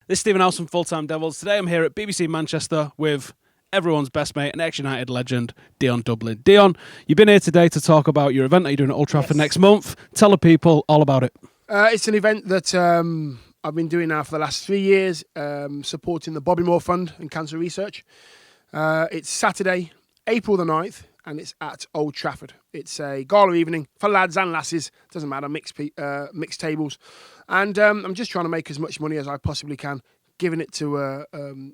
This is Stephen House from Full-Time Devils. Today I'm here at BBC Manchester with everyone's best mate and ex-United legend, Dion Dublin. Dion, you've been here today to talk about your event that you're doing at Old Trafford next month. Tell the people all about it. It's an event that I've been doing now for the last 3 years, supporting the Bobby Moore Fund and cancer research. It's Saturday, April the 9th, and it's at Old Trafford. It's a gala evening for lads and lasses, doesn't matter, mixed tables. And I'm just trying to make as much money as I possibly can, giving it to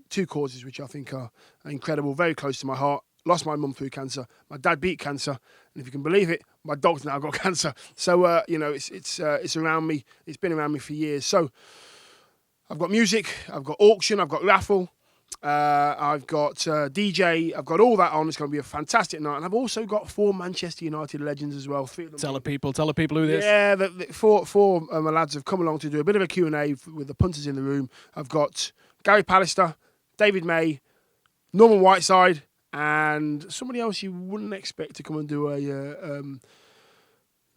two causes which I think are incredible, very close to my heart. Lost my mum through cancer. My dad beat cancer, and if you can believe it, my dog's now got cancer. So it's around me. It's been around me for years. So I've got music, I've got auction, I've got raffle, I've got DJ, I've got all that on. It's going to be a fantastic night, and I've also got 4 Manchester United legends as well. Tell the people who this. Yeah, four my lads have come along to do a bit of a Q&A with the punters in the room. I've got Gary Pallister, David May, Norman Whiteside, and somebody else you wouldn't expect to come and do a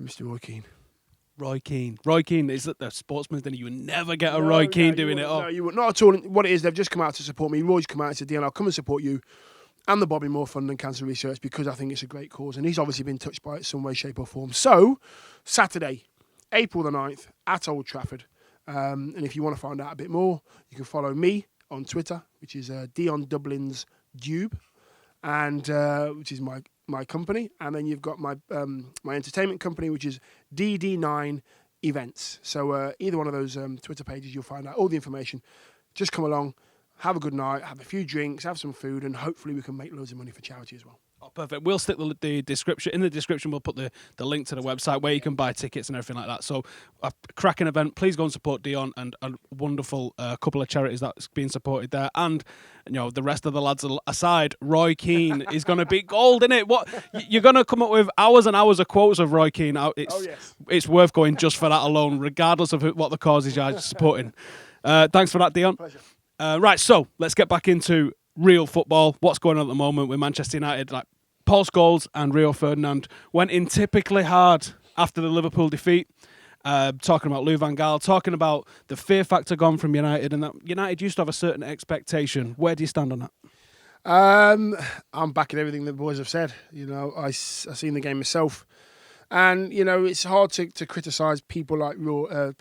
Mr. Roy Keane. Roy Keane is the sportsman. Then you would never get a Roy Keane doing it all. No, you would not at all. What it is, they've just come out to support me. Roy's come out and said, Dion, I'll come and support you and the Bobby Moore Fund and Cancer Research because I think it's a great cause. And he's obviously been touched by it some way, shape or form. So, Saturday, April the 9th at Old Trafford. And if you want to find out a bit more, you can follow me on Twitter, which is Dion Dublin's Dube, and which is my company, and then you've got my my entertainment company, which is DD9 Events. So either one of those Twitter pages, you'll find out all the information. Just come along, have a good night, have a few drinks, have some food, and hopefully we can make loads of money for charity as well. Oh, perfect. We'll stick the description. In the description, we'll put the link to the website where you can buy tickets and everything like that. So a cracking event. Please go and support Dion and a wonderful couple of charities that's being supported there. And the rest of the lads aside, Roy Keane is going to be gold, isn't it? What you're going to come up with hours and hours of quotes of Roy Keane. It's worth going just for that alone, regardless of what the causes you're supporting. Thanks for that, Dion. Pleasure. Right, so let's get back into real football. What's going on at the moment with Manchester United? Like Paul Scholes and Rio Ferdinand went in typically hard after the Liverpool defeat. Talking about Lou van Gaal, talking about the fear factor gone from United, and that United used to have a certain expectation. Where do you stand on that? I'm backing everything the boys have said. I've seen the game myself, and it's hard to criticise people like Rio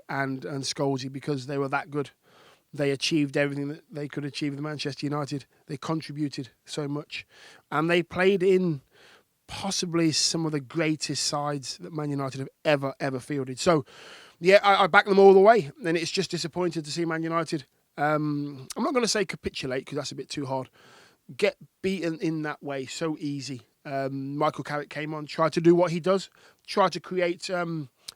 and Scholes because they were that good. They achieved everything that they could achieve with Manchester United. They contributed so much. And they played in possibly some of the greatest sides that Man United have ever fielded. So, yeah, I back them all the way. And it's just disappointing to see Man United, I'm not going to say capitulate because that's a bit too hard, get beaten in that way so easy. Michael Carrick came on, tried to do what he does, tried to create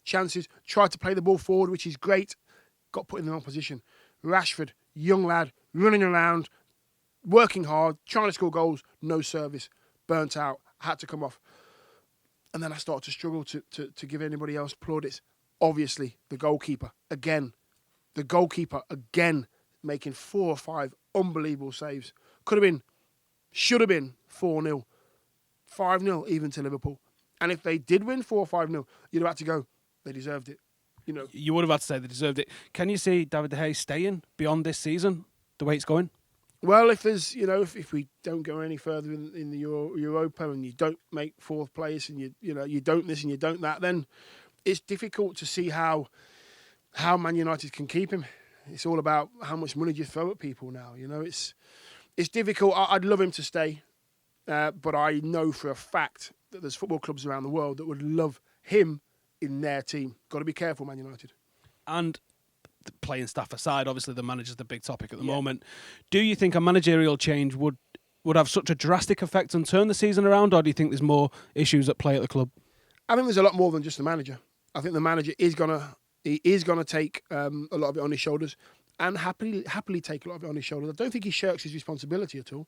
chances, tried to play the ball forward, which is great, got put in the wrong position. Rashford, young lad, running around, working hard, trying to score goals, no service, burnt out, had to come off. And then I started to struggle to give anybody else plaudits. Obviously, the goalkeeper again making 4 or 5 unbelievable saves. Should have been 4-0, 5-0 even to Liverpool. And if they did win 4 or 5-0, you'd have had to go, they deserved it. You would have had to say they deserved it. Can you see David De Gea staying beyond this season, the way it's going? Well, if there's, if we don't go any further in the Europa and you don't make 4th place and you don't this and you don't that, then it's difficult to see how Man United can keep him. It's all about how much money do you throw at people now. It's difficult. I'd love him to stay, but I know for a fact that there's football clubs around the world that would love him in their team. Got to be careful, Man United. And the playing staff aside, obviously the manager's the big topic at the moment. Do you think a managerial change would have such a drastic effect and turn the season around, or do you think there's more issues at play at the club? I think there's a lot more than just the manager. I think the manager is gonna take a lot of it on his shoulders and happily take a lot of it on his shoulders. I don't think he shirks his responsibility at all.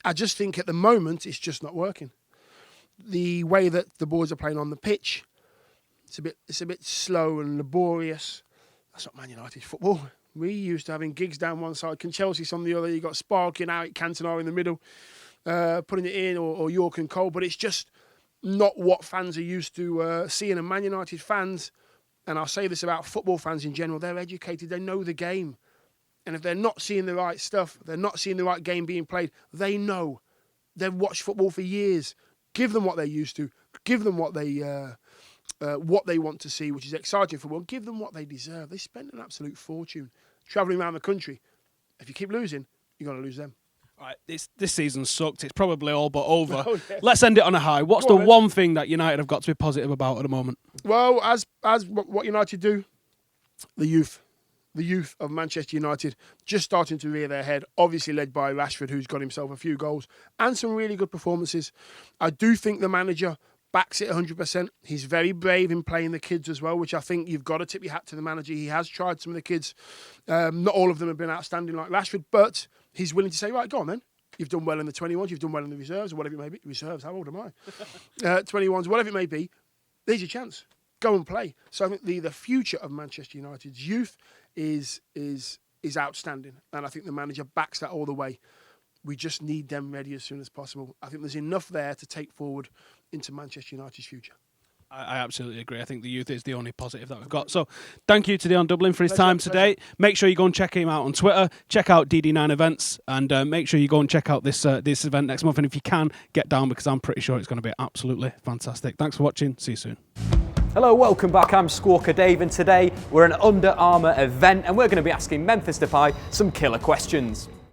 I just think at the moment it's just not working. The way that the boys are playing on the pitch, it's a bit slow and laborious. That's not Man United football. We used to having Giggs down one side, Chelsea on the other. You got Sparking out, Cantona in the middle, putting it in, or York and Cole. But it's just not what fans are used to seeing. And Man United fans and I'll say this about football fans in general, they're educated, they know the game. And if they're not seeing the right stuff, they're not seeing the right game being played, they know. They've watched football for years. Give them what they're used to. Give them what they want to see, which is exciting football. Give them what they deserve. They spend an absolute fortune travelling around the country. If you keep losing, you're going to lose them. All right, this season sucked. It's probably all but over. Oh, yeah. Let's end it on a high. What's the one thing that United have got to be positive about at the moment? Well, as what United do, the youth of Manchester United just starting to rear their head, obviously led by Rashford, who's got himself a few goals and some really good performances. I do think the manager backs it 100%. He's very brave in playing the kids as well, which I think you've got to tip your hat to the manager. He has tried some of the kids. Not all of them have been outstanding like Rashford, but he's willing to say, right, go on then. You've done well in the 21s, you've done well in the reserves, or whatever it may be. Reserves, how old am I? 21s, whatever it may be. There's your chance. Go and play. So I think the future of Manchester United's youth is outstanding, and I think the manager backs that all the way. We just need them ready as soon as possible. I think there's enough there to take forward into Manchester United's future. I absolutely agree. I think the youth is the only positive that we've got. So thank you to Dion Dublin for his time today. Make sure you go and check him out on Twitter. Check out DD9 Events, and make sure you go and check out this event next month. And if you can, get down, because I'm pretty sure it's going to be absolutely fantastic. Thanks for watching. See you soon. Hello, welcome back. I'm Squawker Dave, and today we're at an Under Armour event, and we're going to be asking Memphis Depay some killer questions.